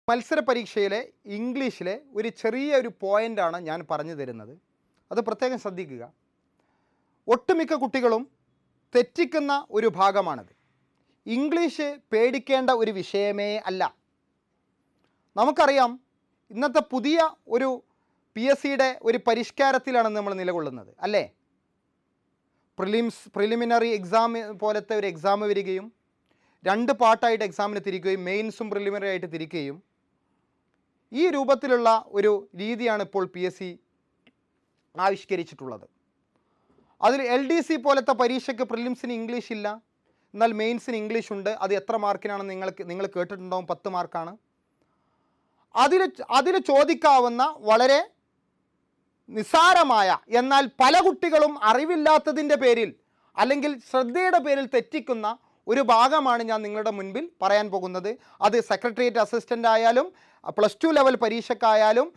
മത്സര പരീക്ഷയിലെ ഇംഗ്ലീഷിലെ ഒരു ചെറിയൊരു പോയിൻ്റാണ് ഞാൻ പറഞ്ഞു തരുന്നത്. അത് പ്രത്യേകം ശ്രദ്ധിക്കുക. ഒട്ടുമിക്ക കുട്ടികളും തെറ്റിക്കുന്ന ഒരു ഭാഗമാണത്. ഇംഗ്ലീഷ് പേടിക്കേണ്ട ഒരു വിഷയമേ അല്ല. നമുക്കറിയാം, ഇന്നത്തെ പുതിയ ഒരു PSCയുടെ ഒരു പരിഷ്കാരത്തിലാണ് നമ്മൾ നിലകൊള്ളുന്നത്, അല്ലേ? പ്രിലിമിനറി എക്സാം പോലത്തെ ഒരു എക്സാം വരികയും 2 പാർട്ടായിട്ട് എക്സാമിന് തിരിക്കുകയും മെയിൻസും പ്രിലിമിനറി ആയിട്ട് തിരിക്കുകയും ഈ രൂപത്തിലുള്ള ഒരു രീതിയാണ് ഇപ്പോൾ PSC ആവിഷ്കരിച്ചിട്ടുള്ളത്. അതിൽ LDC പോലത്തെ പരീക്ഷയ്ക്ക് പ്രിലിംസിന് ഇംഗ്ലീഷ് ഇല്ല, എന്നാൽ മെയിൻസിന് ഇംഗ്ലീഷ് ഉണ്ട്. അത് എത്ര മാർക്കിനാണ് നിങ്ങൾ കേട്ടിട്ടുണ്ടാവും? 10 മാർക്കാണ്. അതിൽ ചോദിക്കാവുന്ന വളരെ നിസ്സാരമായ, എന്നാൽ പല കുട്ടികളും അറിവില്ലാത്തതിൻ്റെ പേരിൽ അല്ലെങ്കിൽ ശ്രദ്ധയുടെ പേരിൽ തെറ്റിക്കുന്ന ഒരു ഭാഗമാണ് ഞാൻ നിങ്ങളുടെ മുൻപിൽ പറയാൻ പോകുന്നത്. അത് സെക്രട്ടേറിയറ്റ് അസിസ്റ്റൻ്റ് ആയാലും +2 ലെവൽ പരീക്ഷയ്ക്കായാലും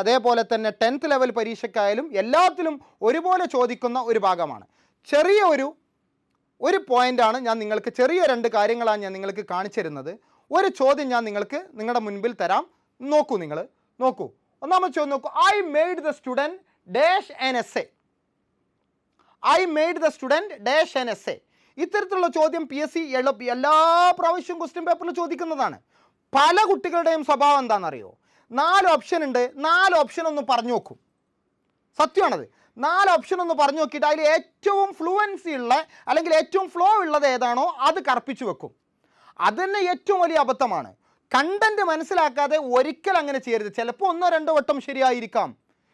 അതേപോലെ തന്നെ 10th ലെവൽ പരീക്ഷയ്ക്കായാലും എല്ലാത്തിലും ഒരുപോലെ ചോദിക്കുന്ന ഒരു ഭാഗമാണ്. ചെറിയ ഒരു പോയിൻ്റാണ് ഞാൻ നിങ്ങൾക്ക്, ചെറിയ 2 കാര്യങ്ങളാണ് ഞാൻ നിങ്ങൾക്ക് കാണിച്ചു തരുന്നത്. ഒരു ചോദ്യം ഞാൻ നിങ്ങളുടെ മുൻപിൽ തരാം. നിങ്ങൾ നോക്കൂ. ഒന്നാമത്തെ ചോദ്യം നോക്കൂ. I made the student dash an essay. I made the student dash an essay. ഇത്തരത്തിലുള്ള ചോദ്യം PSC എല്ലാ പ്രാവശ്യവും ക്വസ്റ്റ്യൻ പേപ്പറിൽ ചോദിക്കുന്നതാണ്. പല കുട്ടികളുടെയും സ്വഭാവം എന്താണെന്നറിയോ? 4 ഓപ്ഷൻ ഉണ്ട്, 4 ഓപ്ഷൻ ഒന്ന് പറഞ്ഞു നോക്കും. സത്യമാണത്. 4 ഓപ്ഷൻ ഒന്ന് പറഞ്ഞു നോക്കിയിട്ട് അതിൽ ഏറ്റവും ഫ്ലുവൻസി ഉള്ള അല്ലെങ്കിൽ ഏറ്റവും ഫ്ലോ ഉള്ളത് ഏതാണോ അത് കർപ്പിച്ചു വെക്കും. അതുതന്നെ ഏറ്റവും വലിയ അബദ്ധമാണ്. കണ്ടന്റ് മനസ്സിലാക്കാതെ ഒരിക്കൽ അങ്ങനെ ചെയ്യരുത്. ചിലപ്പോൾ 1-2 വട്ടം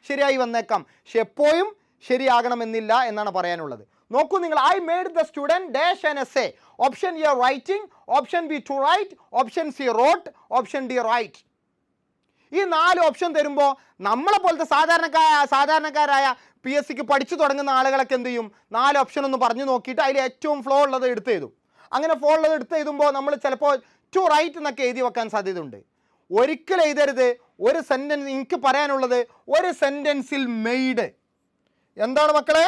ശരിയായി വന്നേക്കാം, പക്ഷെ എപ്പോഴും ശരിയാകണമെന്നില്ല എന്നാണ് പറയാനുള്ളത്. നോക്കൂ നിങ്ങൾ. I made the student dash an essay. Option A writing, option B to write, option C wrote, option D write. ഈ 4 ഓപ്ഷൻ തരുമ്പോൾ നമ്മളെ പോലത്തെ സാധാരണക്കാരായ PSCക്ക് പഠിച്ചു തുടങ്ങുന്ന ആളുകളൊക്കെ എന്ത് ചെയ്യും? 4 ഓപ്ഷൻ ഒന്ന് പറഞ്ഞു നോക്കിയിട്ട് അതിൽ ഏറ്റവും ഫ്ലോ ഉള്ളത് എടുത്ത് എഴുതും. അങ്ങനെ ഫ്ലോ ഉള്ളത് എടുത്ത് എഴുതുമ്പോൾ നമ്മൾ ചിലപ്പോൾ ടു റൈറ്റ് എന്നൊക്കെ എഴുതി വെക്കാൻ സാധ്യതയുണ്ട്. ഒരിക്കലും എഴുതരുത്. ഒരു സെൻറ്റൻസ് എനിക്ക് പറയാനുള്ളത്, ഒരു സെൻറ്റൻസിൽ മെയ്ഡ് എന്താണ് മക്കളെ?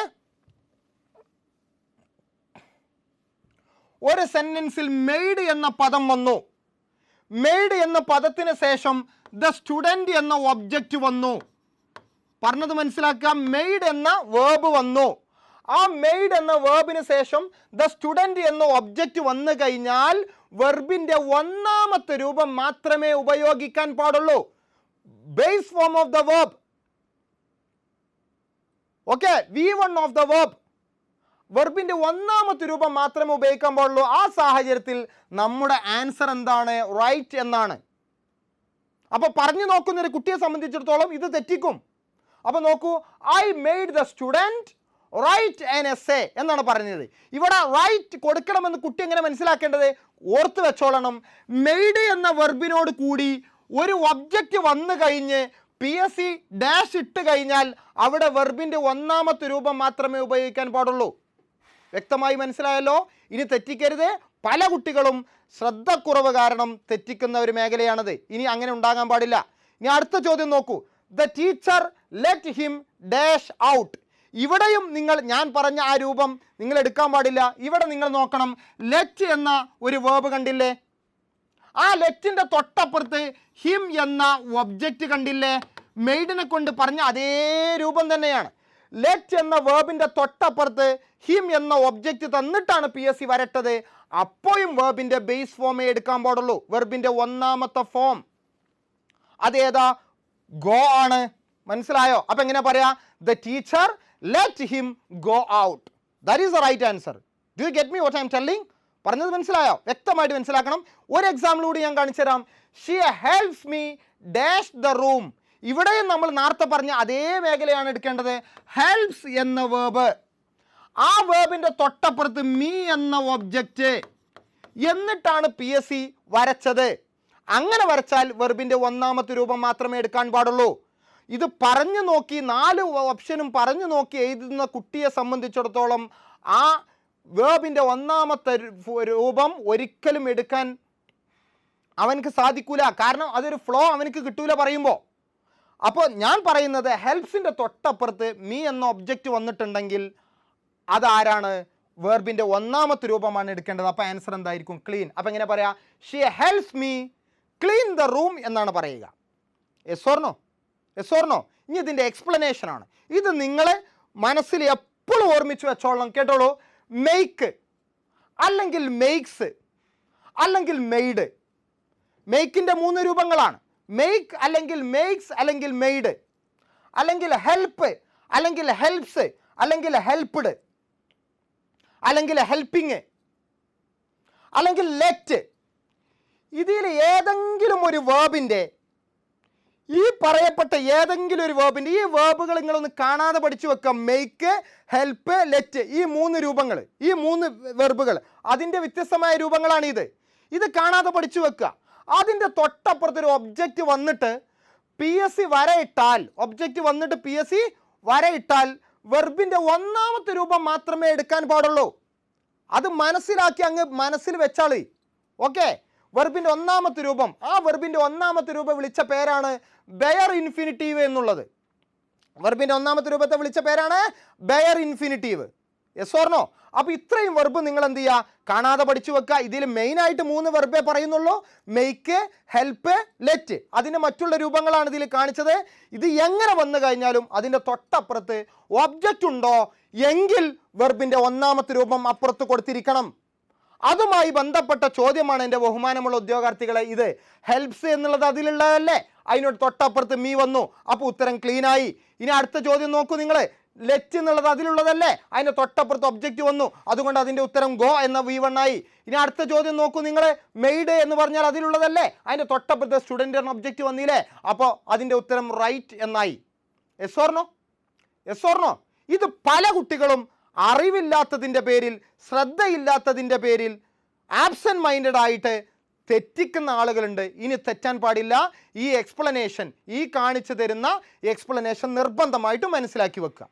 ഒരു സെൻറ്റൻസിൽ മെയ്ഡ് എന്ന പദം വന്നു. മെയ്ഡ് എന്ന പദത്തിന് ശേഷം ദ സ്റ്റുഡൻറ് എന്ന ഒബ്ജക്റ്റ് വന്നു. പറഞ്ഞത് മനസ്സിലാക്കുക. മെയ്ഡ് എന്ന വേർബ് വന്നു. ആ മെയ്ഡ് എന്ന വേർബിന് ശേഷം ദ സ്റ്റുഡൻറ് എന്ന ഒബ്ജക്റ്റ് വന്നു കഴിഞ്ഞാൽ വെർബിൻ്റെ 1ാമത്തെ രൂപം മാത്രമേ ഉപയോഗിക്കാൻ പാടുള്ളൂ. Base form of the verb. Okay, V1 of the verb. വെർബിൻ്റെ 1ാമത്തെ രൂപം മാത്രമേ ഉപയോഗിക്കാൻ പാടുള്ളൂ. ആ സാഹചര്യത്തിൽ നമ്മുടെ ആൻസർ എന്താണ്? റൈറ്റ് എന്നാണ്. അപ്പോൾ പറഞ്ഞു നോക്കുന്ന ഒരു കുട്ടിയെ സംബന്ധിച്ചിടത്തോളം ഇത് തെറ്റിക്കും. അപ്പോൾ നോക്കൂ. I made the student write an essay എന്നാണ് പറഞ്ഞത്. ഇവിടെ റൈറ്റ് കൊടുക്കണമെന്ന് കുട്ടി എങ്ങനെ മനസ്സിലാക്കേണ്ടത്? ഓർത്ത് വെച്ചോളണം. മെയ്ഡ് എന്ന വെർബിനോട് കൂടി ഒരു ഒബ്ജക്റ്റ് വന്നു കഴിഞ്ഞ് PSC ഡാഷ് ഇട്ട് കഴിഞ്ഞാൽ അവിടെ വെർബിൻ്റെ 1ാമത്തെ രൂപം മാത്രമേ ഉപയോഗിക്കാൻ പാടുള്ളൂ. വ്യക്തമായി മനസ്സിലായല്ലോ? ഇനി തെറ്റിക്കരുത്. പല കുട്ടികളും ശ്രദ്ധക്കുറവ് കാരണം തെറ്റിക്കുന്ന ഒരു മേഖലയാണത്. ഇനി അങ്ങനെ ഉണ്ടാകാൻ പാടില്ല. ഇനി അടുത്ത ചോദ്യം നോക്കൂ. The teacher let him dash out. ഇവിടെയും ഞാൻ പറഞ്ഞ ആ രൂപം നിങ്ങൾ എടുക്കാൻ പാടില്ല. ഇവിടെ നിങ്ങൾ നോക്കണം. ലെറ്റ് എന്ന ഒരു വേർബ് കണ്ടില്ലേ? ആ ലെറ്റിൻ്റെ തൊട്ടപ്പുറത്ത് ഹിം എന്ന ഒബ്ജക്റ്റ് കണ്ടില്ലേ? മെയ്ഡിനെ കൊണ്ട് പറഞ്ഞ അതേ രൂപം തന്നെയാണ്. ലെറ്റ് എന്ന വേർബിൻ്റെ തൊട്ടപ്പുറത്ത് ഹിം എന്ന ഒബ്ജക്റ്റ് തന്നിട്ടാണ് PSC വരട്ടത്. അപ്പോഴും വേർബിൻ്റെ ബേസ് ഫോമേ എടുക്കാൻ പാടുള്ളൂ. വെർബിൻ്റെ 1ാമത്തെ ഫോം അതേതാ? ഗോ ആണ്. മനസ്സിലായോ? അപ്പം എങ്ങനെ പറയാ? The teacher let him go out. That is the right answer. Do you get me what I am telling? പറഞ്ഞത് മനസ്സിലായോ? വ്യക്തമായിട്ട് മനസ്സിലാക്കണം. ഒരു എക്സാമ്പിളൂടെ ഞാൻ കാണിച്ചു തരാം. She helps me dash the room. ഇവിടെയും നമ്മൾ നേരത്തെ പറഞ്ഞ അതേ മേഖലയാണ് എടുക്കേണ്ടത്. ഹെൽപ്സ് എന്ന വേർബ്, ആ വേർബിൻ്റെ തൊട്ടപ്പുറത്ത് മീ എന്ന ഒബ്ജക്റ്റ് എന്നിട്ടാണ് PSC വരച്ചത്. അങ്ങനെ വരച്ചാൽ വെർബിൻ്റെ 1ാമത്തെ രൂപം മാത്രമേ എടുക്കാൻ പാടുള്ളൂ. ഇത് പറഞ്ഞു നോക്കി 4 ഓപ്ഷനും പറഞ്ഞു നോക്കി എഴുതുന്ന കുട്ടിയെ സംബന്ധിച്ചിടത്തോളം ആ വേർബിൻ്റെ 1ാമത്തെ രൂപം ഒരിക്കലും എടുക്കാൻ അവനക്ക് സാധിക്കൂല. കാരണം അതൊരു ഫ്ലോ അവനക്ക് കിട്ടൂല പറയുമ്പോൾ. അപ്പോൾ ഞാൻ പറയുന്നത്, ഹെൽപ്സിൻ്റെ തൊട്ടപ്പുറത്ത് മീ എന്ന ഒബ്ജക്റ്റ് വന്നിട്ടുണ്ടെങ്കിൽ അതാരാണ്? വെർബിൻ്റെ 1ാമത്തെ രൂപമാണ് എടുക്കേണ്ടത്. അപ്പോൾ ആൻസർ എന്തായിരിക്കും? ക്ലീൻ. അപ്പോൾ എങ്ങനെ പറയാം? She helps me clean the room എന്നാണ് പറയുക. Yes or no? Yes or no? ഇനി ഇതിൻ്റെ എക്സ്പ്ലനേഷനാണ്. ഇത് നിങ്ങൾ മനസ്സിൽ എപ്പോഴും ഓർമ്മിച്ച് വെച്ചോളണം. കേട്ടോളൂ. മെയ്ക്ക് അല്ലെങ്കിൽ മെയ്ക്സ് അല്ലെങ്കിൽ മെയ്ഡ്. മെയ്ക്കിൻ്റെ 3 രൂപങ്ങളാണ്. മെയ്ക്ക് അല്ലെങ്കിൽ മെയ്ക്സ് അല്ലെങ്കിൽ മെയ്ഡ്, അല്ലെങ്കിൽ ഹെൽപ്പ് അല്ലെങ്കിൽ ഹെൽപ്സ് അല്ലെങ്കിൽ ഹെൽപ്ഡ് അല്ലെങ്കിൽ ഹെൽപ്പിങ് അല്ലെങ്കിൽ ലെറ്റ്. ഇതിൽ ഏതെങ്കിലും ഒരു വേർബിൻ്റെ, ഈ പറയപ്പെട്ട ഏതെങ്കിലും ഒരു വേർബിൻ്റെ, ഈ വേർബുകൾ നിങ്ങളൊന്ന് കാണാതെ പഠിച്ചു വെക്കാം. മെയ്ക്ക്, ഹെൽപ്പ്, ലെറ്റ്, ഈ 3 രൂപങ്ങൾ, ഈ 3 വെർബുകൾ, അതിൻ്റെ വ്യത്യസ്തമായ രൂപങ്ങളാണ് ഇത്. ഇത് കാണാതെ പഠിച്ചു വെക്കുക. അതിൻ്റെ തൊട്ടപ്പുറത്തൊരു ഒബ്ജക്റ്റ് വന്നിട്ട് PS വരയിട്ടാൽ, ഒബ്ജക്റ്റ് വന്നിട്ട് PS വരയിട്ടാൽ വെർബിൻ്റെ 1ാമത്തെ രൂപം മാത്രമേ എടുക്കാൻ പാടുള്ളൂ. അത് മനസ്സിലാക്കി അങ്ങ് മനസ്സിൽ വെച്ചാളി. ഓക്കെ. വെർബിൻ്റെ 1ാമത്തെ രൂപം, ആ വെർബിൻ്റെ 1ാമത്തെ രൂപം വിളിച്ച പേരാണ് ബെയർ ഇൻഫിനിറ്റീവ് എന്നുള്ളത്. വെർബിൻ്റെ 1ാമത്തെ രൂപത്തെ വിളിച്ച പേരാണ് bare infinitive. Yes or no? അപ്പോൾ ഇത്രയും വെർബ് നിങ്ങൾ എന്ത് ചെയ്യുക? കാണാതെ പഠിച്ചു വെക്കുക. ഇതിൽ മെയിനായിട്ട് 3 വെർബേ പറയുന്നുള്ളൂ. Make, help, let. അതിൻ്റെ മറ്റുള്ള രൂപങ്ങളാണ് ഇതിൽ കാണിച്ചത്. ഇത് എങ്ങനെ വന്നു കഴിഞ്ഞാലും അതിൻ്റെ തൊട്ടപ്പുറത്ത് ഒബ്ജക്റ്റ് ഉണ്ടോ എങ്കിൽ വെർബിൻ്റെ 1ാമത്തെ രൂപം അപ്പുറത്ത് കൊടുത്തിരിക്കണം. അതുമായി ബന്ധപ്പെട്ട ചോദ്യമാണ് എൻ്റെ ബഹുമാനമുള്ള ഉദ്യോഗാർത്ഥികളെ ഇത്. ഹെൽപ്സ് എന്നുള്ളത് അതിലുള്ളതല്ലേ, അതിനോട് തൊട്ടപ്പുറത്ത് മീ വന്നു, അപ്പോൾ ഉത്തരം ക്ലീനായി. ഇനി അടുത്ത ചോദ്യം നോക്കൂ നിങ്ങൾ. ലെറ്റ് എന്നുള്ളത് അതിലുള്ളതല്ലേ, അതിൻ്റെ തൊട്ടപ്പുറത്ത് ഒബ്ജക്റ്റ് വന്നു, അതുകൊണ്ട് അതിൻ്റെ ഉത്തരം ഗോ എന്ന V1 ആയി. ഇനി അടുത്ത ചോദ്യം നോക്കൂ നിങ്ങൾ. മെയ്ഡ് എന്ന് പറഞ്ഞാൽ അതിലുള്ളതല്ലേ, അതിൻ്റെ തൊട്ടപ്പുറത്ത് സ്റ്റുഡൻ്റ് എന്ന ഒബ്ജക്റ്റ് വന്നില്ലേ, അപ്പോൾ അതിൻ്റെ ഉത്തരം റൈറ്റ് എന്നായി. Yes or no? Yes or no? ഇത് പല കുട്ടികളും അറിവില്ലാത്തതിൻ്റെ പേരിൽ, ശ്രദ്ധയില്ലാത്തതിൻ്റെ പേരിൽ, ആബ്സെൻറ്റ് മൈൻഡഡ് ആയിട്ട് തെറ്റിക്കുന്ന ആളുകളുണ്ട്. ഇനി തെറ്റാൻ പാടില്ല. ഈ എക്സ്പ്ലനേഷൻ, ഈ കാണിച്ചു തരുന്ന എക്സ്പ്ലനേഷൻ നിർബന്ധമായിട്ടും മനസ്സിലാക്കി വെക്കുക.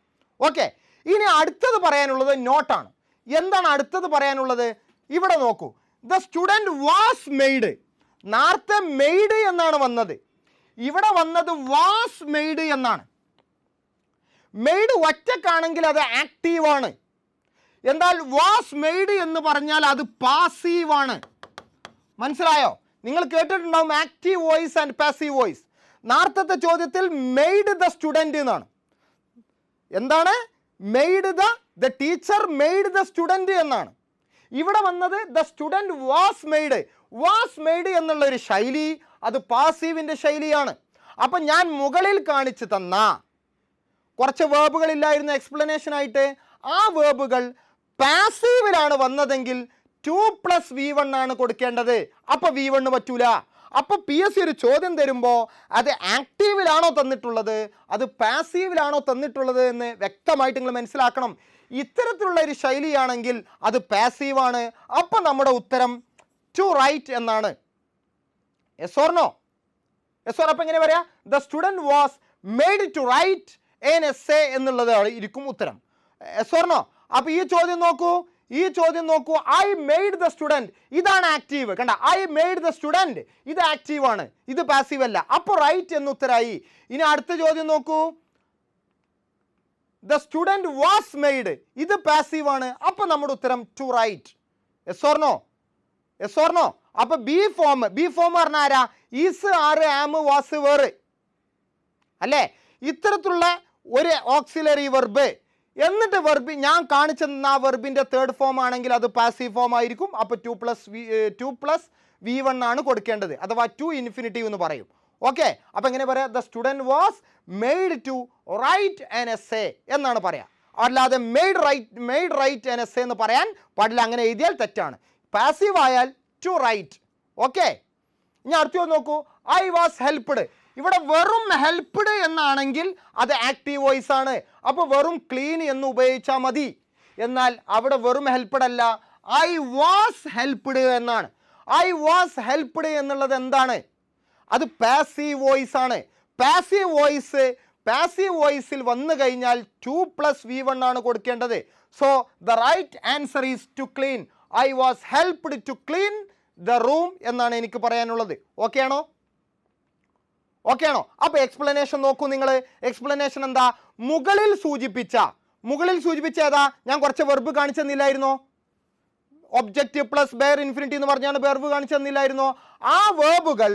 ഓക്കെ. ഇനി അടുത്തത് പറയാനുള്ളത് നോട്ടാണ്. എന്താണ് അടുത്തത് പറയാനുള്ളത്? ഇവിടെ നോക്കൂ. The student was made. നേരത്തെ മെയ്ഡ് എന്നാണ് വന്നത്, ഇവിടെ വന്നത് വാസ് മെയ്ഡ് എന്നാണ്. മെയ്ഡ് ഒറ്റക്കാണെങ്കിൽ അത് ആക്റ്റീവാണ്. എന്നാൽ വാസ് മെയ്ഡ് എന്ന് പറഞ്ഞാൽ അത് പാസീവാണ്. മനസ്സിലായോ? നിങ്ങൾ കേട്ടിട്ടുണ്ടാവും active voice and passive voice. നേരത്തെ ചോദ്യത്തിൽ മെയ്ഡ് ദ സ്റ്റുഡൻറ് എന്നാണ്. എന്താണ്? Made the teacher made the student എന്നാണ്. ഇവിടെ വന്നത് the student was made. Was made എന്നുള്ള ഒരു ശൈലി അത് പാസീവിൻ്റെ ശൈലിയാണ്. അപ്പം ഞാൻ മുകളിൽ കാണിച്ചു തന്ന കുറച്ച് വേർബുകളില്ലായിരുന്നു എക്സ്പ്ലനേഷനായിട്ട്. ആ വേർബുകൾ പാസീവിലാണ് വന്നതെങ്കിൽ 2 + V1 ആണ് കൊടുക്കേണ്ടത്. അപ്പോൾ V1 പറ്റൂല. അപ്പോൾ PSC ഒരു ചോദ്യം തരുമ്പോൾ അത് ആക്റ്റീവിലാണോ തന്നിട്ടുള്ളത്, അത് പാസീവിലാണോ തന്നിട്ടുള്ളത് എന്ന് വ്യക്തമായിട്ട് നിങ്ങൾ മനസ്സിലാക്കണം. ഇത്തരത്തിലുള്ള ഒരു ശൈലിയാണെങ്കിൽ അത് പാസീവാണ്. അപ്പോൾ നമ്മുടെ ഉത്തരം ടു റൈറ്റ് എന്നാണ്. Yes or no? Yes or? അപ്പോൾ എങ്ങനെ പറയാം? The student was made to write an essay എന്നുള്ളതാണ് ഇരിക്കും ഉത്തരം. Yes or no? അപ്പോൾ ഈ ചോദ്യം നോക്കൂ, ഈ ചോദ്യം നോക്കൂ. ഐ മെയ്ഡ് ദ സ്റ്റുഡൻറ്, ഇതാണ് ആക്റ്റീവ്. കണ്ട, ഐ മെയ്ഡ് ദ സ്റ്റുഡൻറ്, ഇത് ആക്റ്റീവാണ്, ഇത് പാസീവ് അല്ല. അപ്പോൾ റൈറ്റ് എന്ന് ഉത്തരായി. ഇനി അടുത്ത ചോദ്യം നോക്കൂ. ദ സ്റ്റുഡൻറ് വാസ് മെയ്ഡ്, ഇത് പാസീവാണ്. അപ്പോൾ നമ്മുടെ ഉത്തരം to write. Yes or no? Yes or no? അപ്പോൾ ബി ഫോം പറഞ്ഞാൽ ആരാ? ഈസ്, ആറ്, ആം, വാസ്, വേറ് അല്ലേ? ഇത്തരത്തിലുള്ള ഒരു ഓക്സിലറി വെർബ്, എന്നിട്ട് വെർബ് ഞാൻ കാണിച്ചു തന്ന ആ വെർബിൻ്റെ 3rd ഫോം ആണെങ്കിൽ അത് പാസീവ് ഫോം ആയിരിക്കും. അപ്പോൾ 2 + V1 ആണ് കൊടുക്കേണ്ടത്, അഥവാ 2 ഇൻഫിനിറ്റീവ് എന്ന് പറയും. ഓക്കെ. അപ്പോൾ എങ്ങനെ പറയാം? The student was made to write an essay എന്നാണ് പറയാം. അല്ലാതെ മെയ്ഡ് റൈറ്റ് ആൻ എസ്സേ എന്ന് പറയാൻ പാടില്ല. അങ്ങനെ എഴുതിയാൽ തെറ്റാണ്. പാസീവ് ആയാൽ ടു റൈറ്റ്. ഓക്കെ. ഇനി അടുത്ത നോക്കൂ. I was helped. ഇവിടെ വെറും ഹെൽപ്ഡ് എന്നാണെങ്കിൽ അത് ആക്റ്റീവ് വോയിസ് ആണ്. അപ്പോൾ വെറും ക്ലീൻ എന്ന് ഉപയോഗിച്ചാൽ മതി. എന്നാൽ അവിടെ വെറും ഹെൽപ്ഡ് അല്ല, ഐ വാസ് ഹെൽപ്ഡ് എന്നാണ്. ഐ വാസ് ഹെൽപ്ഡ് എന്നുള്ളത് എന്താണ്? അത് പാസീവ് വോയിസ് ആണ്. പാസീവ് വോയിസിൽ വന്നു കഴിഞ്ഞാൽ 2 + V1 ആണ് കൊടുക്കേണ്ടത്. So the right answer is to clean. I was helped to clean the room എന്നാണ് എനിക്ക് പറയാനുള്ളത്. ഓക്കെ ആണോ? ഓക്കെ ആണോ? അപ്പോൾ എക്സ്പ്ലനേഷൻ നോക്കൂ നിങ്ങൾ. എക്സ്പ്ലനേഷൻ എന്താ? മുകളിൽ സൂചിപ്പിച്ച ഏതാ? ഞാൻ കുറച്ച് വെർബ് കാണിച്ചു തന്നില്ലായിരുന്നോ? ഒബ്ജക്റ്റ് + ബെയർ ഇൻഫിനിറ്റി എന്ന് പറഞ്ഞാണ് വെർബ് കാണിച്ചു തന്നില്ലായിരുന്നോ? ആ വേർബുകൾ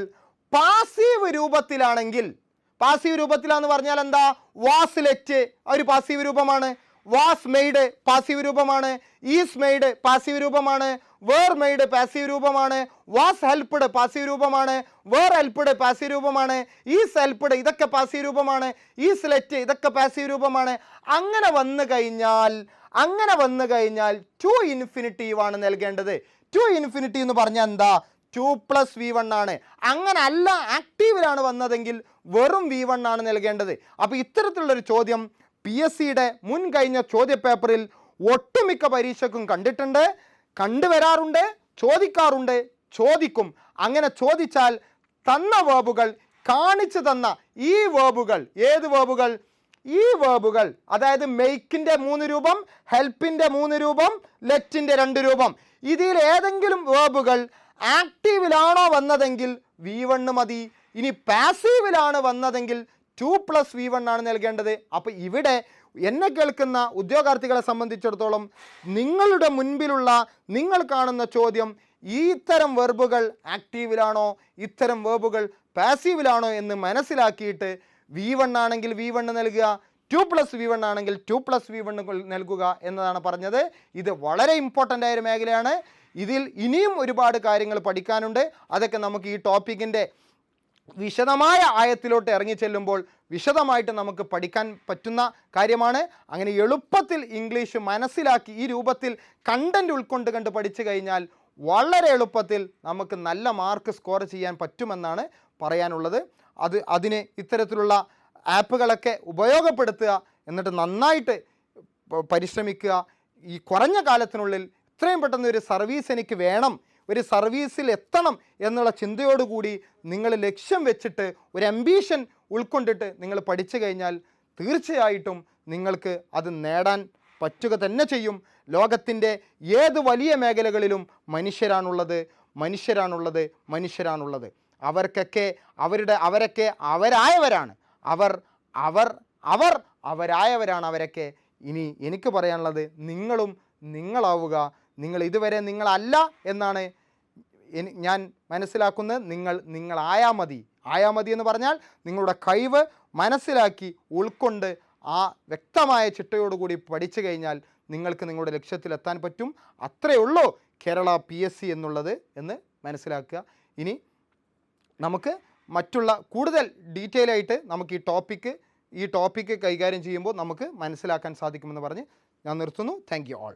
പാസീവ് രൂപത്തിലാണെങ്കിൽ, പാസീവ് രൂപത്തിലാന്ന് പറഞ്ഞാൽ എന്താ? വാസ് ലെറ്റ് ഒരു പാസീവ് രൂപമാണ്, വാസ് മെയ്ഡ് പാസീവ് രൂപമാണ്, ഈസ് മെയ്ഡ് പാസീവ് രൂപമാണ്, വേർ മെയ്ഡ് പാസീവ് രൂപമാണ്, വാസ് ഹെൽപ്ഡ് പാസീവ് രൂപമാണ്, വേർ ഹെൽപ്ഡ് പാസീവ് രൂപമാണ്, ഈസ് ഹെൽപ്ഡ് ഇതൊക്കെ പാസീവ് രൂപമാണ്, ഈസ് ലെറ്റ് ഇതൊക്കെ പാസീവ് രൂപമാണ്. അങ്ങനെ വന്നു കഴിഞ്ഞാൽ ടു ഇൻഫിനിറ്റീവ് ആണ് നൽകേണ്ടത്. ടു ഇൻഫിനിറ്റീവ് എന്ന് പറഞ്ഞാൽ എന്താ? 2+V1 ആണ്. അങ്ങനെ അല്ല ആക്റ്റീവിലാണ് വന്നതെങ്കിൽ വെറും V1 ആണ് നൽകേണ്ടത്. അപ്പോൾ ഇത്തരത്തിലുള്ളൊരു ചോദ്യം PSCയുടെ മുൻ കഴിഞ്ഞ ചോദ്യപേപ്പറിൽ ഒട്ടുമിക്ക പരീക്ഷയ്ക്കും കണ്ടുവരാറുണ്ട്, ചോദിക്കാറുണ്ട്, ചോദിക്കും. അങ്ങനെ ചോദിച്ചാൽ തന്ന വേർബുകൾ, കാണിച്ചു തന്ന ഈ വേർബുകൾ, ഏത് വേർബുകൾ? ഈ വേർബുകൾ, അതായത് മെയ്ക്കിൻ്റെ 3 രൂപം, ഹെൽപ്പിൻ്റെ 3 രൂപം, ലെറ്റിൻ്റെ 2 രൂപം, ഇതിൽ ഏതെങ്കിലും വേർബുകൾ ആക്റ്റീവിലാണോ വന്നതെങ്കിൽ V1 മതി. ഇനി പാസീവിലാണ് വന്നതെങ്കിൽ 2+V1 ആണ് നൽകേണ്ടത്. അപ്പോൾ ഇവിടെ എന്നെ കേൾക്കുന്ന ഉദ്യോഗാർത്ഥികളെ സംബന്ധിച്ചിടത്തോളം നിങ്ങളുടെ മുൻപിലുള്ള നിങ്ങൾ കാണുന്ന ചോദ്യം ഇത്തരം വെർബുകൾ ആക്റ്റീവിലാണോ, ഇത്തരം വെർബുകൾ പാസീവിലാണോ എന്ന് മനസ്സിലാക്കിയിട്ട് V1 ആണെങ്കിൽ V1 നൽകുക, 2+V1 ആണെങ്കിൽ 2+V1 നൽകുക എന്നതാണ് പറഞ്ഞത്. ഇത് വളരെ ഇമ്പോർട്ടൻ്റ് ആയൊരു മേഖലയാണ്. ഇതിൽ ഇനിയും ഒരുപാട് കാര്യങ്ങൾ പഠിക്കാനുണ്ട്. അതൊക്കെ നമുക്ക് ഈ ടോപ്പിക്കിൻ്റെ വിശദമായ ആയത്തിലോട്ട് ഇറങ്ങി ചെല്ലുമ്പോൾ വിശദമായിട്ട് നമുക്ക് പഠിക്കാൻ പറ്റുന്ന കാര്യമാണ്. അങ്ങനെ എളുപ്പത്തിൽ ഇംഗ്ലീഷ് മനസ്സിലാക്കി ഈ രൂപത്തിൽ കണ്ടൻറ് കണ്ട് പഠിച്ചു കഴിഞ്ഞാൽ വളരെ എളുപ്പത്തിൽ നമുക്ക് നല്ല മാർക്ക് സ്കോർ ചെയ്യാൻ പറ്റുമെന്നാണ് പറയാനുള്ളത്. അതിന് ഇത്തരത്തിലുള്ള ആപ്പുകളൊക്കെ ഉപയോഗപ്പെടുത്തുക, എന്നിട്ട് നന്നായിട്ട് പരിശ്രമിക്കുക. ഈ കുറഞ്ഞ കാലത്തിനുള്ളിൽ എത്രയും പെട്ടെന്ന് ഒരു സർവീസ് എനിക്ക് വേണം, ഒരു സർവീസിൽ എത്തണം എന്നുള്ള ചിന്തയോടുകൂടി നിങ്ങൾ ലക്ഷ്യം വെച്ചിട്ട് ഒരു അംബീഷൻ ഉൾക്കൊണ്ടിട്ട് നിങ്ങൾ പഠിച്ചു കഴിഞ്ഞാൽ തീർച്ചയായിട്ടും നിങ്ങൾക്ക് അത് നേടാൻ പറ്റുക തന്നെ ചെയ്യും. ലോകത്തിൻ്റെ ഏത് വലിയ മേഖലകളിലും മനുഷ്യരാണുള്ളത്. അവർക്കൊക്കെ അവരായവരാണ്. അവരായവരാണ് അവരൊക്കെ. ഇനി എനിക്ക് പറയാനുള്ളത് നിങ്ങളും നിങ്ങളാവുക. നിങ്ങൾ ഇതുവരെ നിങ്ങളല്ല എന്നാണ് ഞാൻ മനസ്സിലാക്കുന്നത്. നിങ്ങളായാൽ മതി എന്ന് പറഞ്ഞാൽ നിങ്ങളുടെ കഴിവ് മനസ്സിലാക്കി ഉൾക്കൊണ്ട് ആ വ്യക്തമായ ചിട്ടയോടുകൂടി പഠിച്ചു കഴിഞ്ഞാൽ നിങ്ങൾക്ക് നിങ്ങളുടെ ലക്ഷ്യത്തിലെത്താൻ പറ്റും. അത്രയേ ഉള്ളൂ കേരള PSC എന്നുള്ളത് എന്ന് മനസ്സിലാക്കുക. ഇനി നമുക്ക് മറ്റുള്ള കൂടുതൽ ഡീറ്റെയിൽ ആയിട്ട് നമുക്ക് ഈ ടോപ്പിക്ക് കൈകാര്യം ചെയ്യുമ്പോൾ നമുക്ക് മനസ്സിലാക്കാൻ സാധിക്കുമെന്ന് പറഞ്ഞ് ഞാൻ നിർത്തുന്നു. Thank you all.